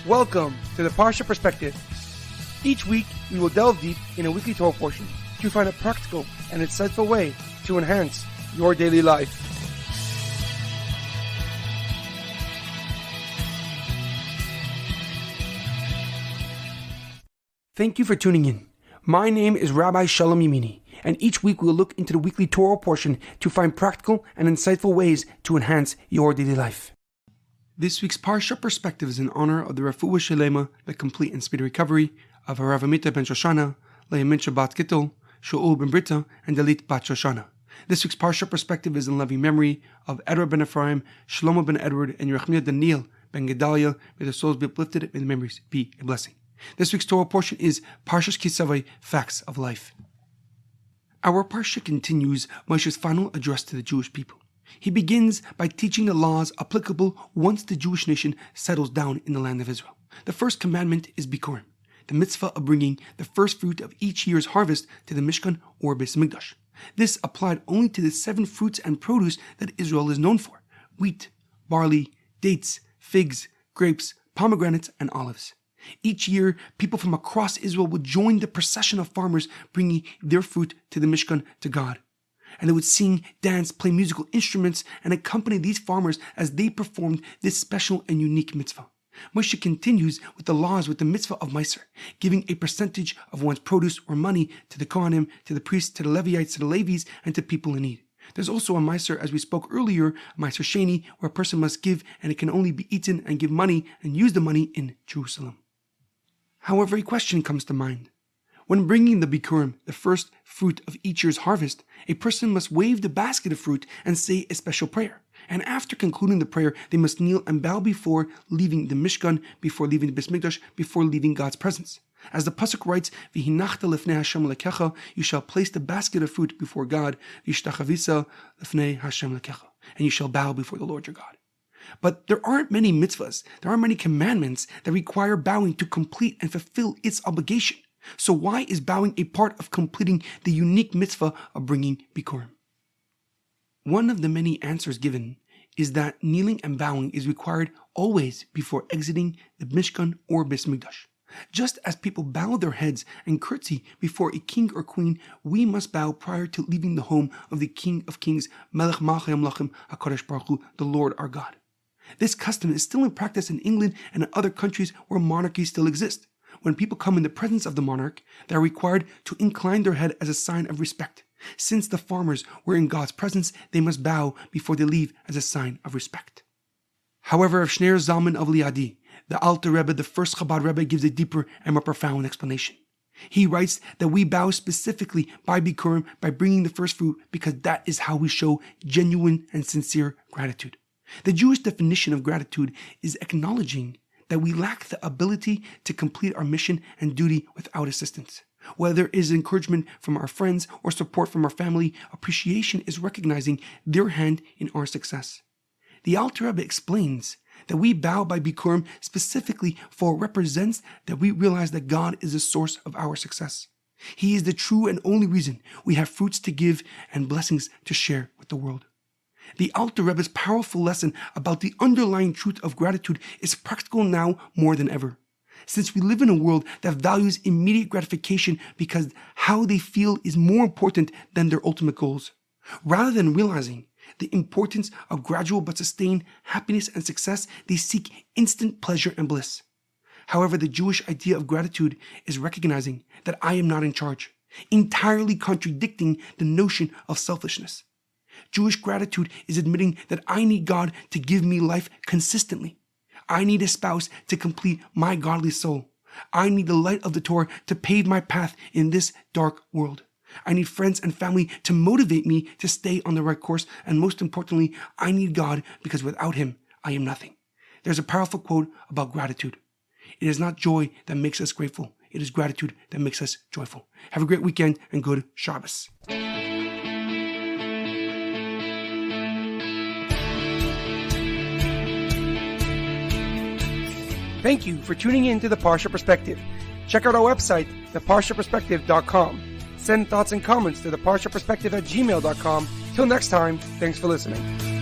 Welcome to the Parsha Perspective. Each week, we will delve deep in a weekly Torah portion to find a practical and insightful way to enhance your daily life. Thank you for tuning in. My name is Rabbi Shalom Yamini, and each week we will look into the weekly Torah portion to find practical and insightful ways to enhance your daily life. This week's Parsha Perspective is in honor of the Refuah Shlema, the complete and speedy recovery of HaRav Amitai ben Shoshanna, Leah Mintche bat Gittel, Shaul ben Berta, and Dalit bat Shoshanna. This week's Parsha Perspective is in loving memory of Edward Ben Efraim, Shlomo Ben Edward, and Yirachmiel Daniel Ben Gedalia. May their souls be uplifted, may the memories be a blessing. This week's Torah portion is Parshas Ki Tsavo, Facts of Life. Our Parsha continues Moshe's final address to the Jewish people. He begins by teaching the laws applicable once the Jewish nation settles down in the land of Israel. The first commandment is Bikurim, the mitzvah of bringing the first fruit of each year's harvest to the Mishkan or Beis Hamikdash. This applied only to the 7 fruits and produce that Israel is known for: wheat, barley, dates, figs, grapes, pomegranates, and olives. Each year, people from across Israel would join the procession of farmers bringing their fruit to the Mishkan to God. And they would sing, dance, play musical instruments, and accompany these farmers as they performed this special and unique mitzvah. Moshe continues with the laws with the mitzvah of Meiser, giving a percentage of one's produce or money to the Kohanim, to the priests, to the Levites, to the Levies, and to people in need. There's also a Meiser, as we spoke earlier, a Meiser Sheni, where a person must give and it can only be eaten and give money and use the money in Jerusalem. However, a question comes to mind. When bringing the Bikurim, the first fruit of each year's harvest, a person must wave the basket of fruit and say a special prayer. And after concluding the prayer, they must kneel and bow before leaving the Mishkan, before leaving the Beis Hamikdash, before leaving God's presence. As the pasuk writes, "V'hinachta lefnei Hashem lekecha," you shall place the basket of fruit before God, "V'ishtachavisa lefnei Hashem lekecha," and you shall bow before the Lord your God. But there aren't many mitzvahs, there aren't many commandments that require bowing to complete and fulfill its obligation. So why is bowing a part of completing the unique mitzvah of bringing Bikurim? One of the many answers given is that kneeling and bowing is required always before exiting the Mishkan or Beis Hamikdash. Just as people bow their heads and curtsy before a king or queen, we must bow prior to leaving the home of the King of Kings, Melech Malchei Amlachim, HaKadosh Baruch Hu, the Lord our God. This custom is still in practice in England and in other countries where monarchies still exist. When people come in the presence of the monarch, they are required to incline their head as a sign of respect. Since the farmers were in God's presence, they must bow before they leave as a sign of respect. However, of Shneir Zalman of Liadi, the Alter Rebbe, the first Chabad Rebbe, gives a deeper and more profound explanation. He writes that we bow specifically by Bikurim, by bringing the first fruit, because that is how we show genuine and sincere gratitude. The Jewish definition of gratitude is acknowledging that we lack the ability to complete our mission and duty without assistance. Whether it is encouragement from our friends or support from our family, appreciation is recognizing their hand in our success. The Alter Rebbe explains that we bow by Bikurim specifically for it represents that we realize that God is the source of our success. He is the true and only reason we have fruits to give and blessings to share with the world. The Alter Rebbe's powerful lesson about the underlying truth of gratitude is practical now more than ever. Since we live in a world that values immediate gratification because how they feel is more important than their ultimate goals, rather than realizing the importance of gradual but sustained happiness and success, they seek instant pleasure and bliss. However, the Jewish idea of gratitude is recognizing that I am not in charge, entirely contradicting the notion of selfishness. Jewish gratitude is admitting that I need God to give me life consistently. I need a spouse to complete my godly soul. I need the light of the Torah to pave my path in this dark world. I need friends and family to motivate me to stay on the right course. And most importantly, I need God because without Him, I am nothing. There's a powerful quote about gratitude. It is not joy that makes us grateful. It is gratitude that makes us joyful. Have a great weekend and good Shabbos. Thank you for tuning in to the Parsha Perspective. Check out our website, theparshaperspective.com. Send thoughts and comments to theparshaperspective@gmail.com. Till next time, thanks for listening.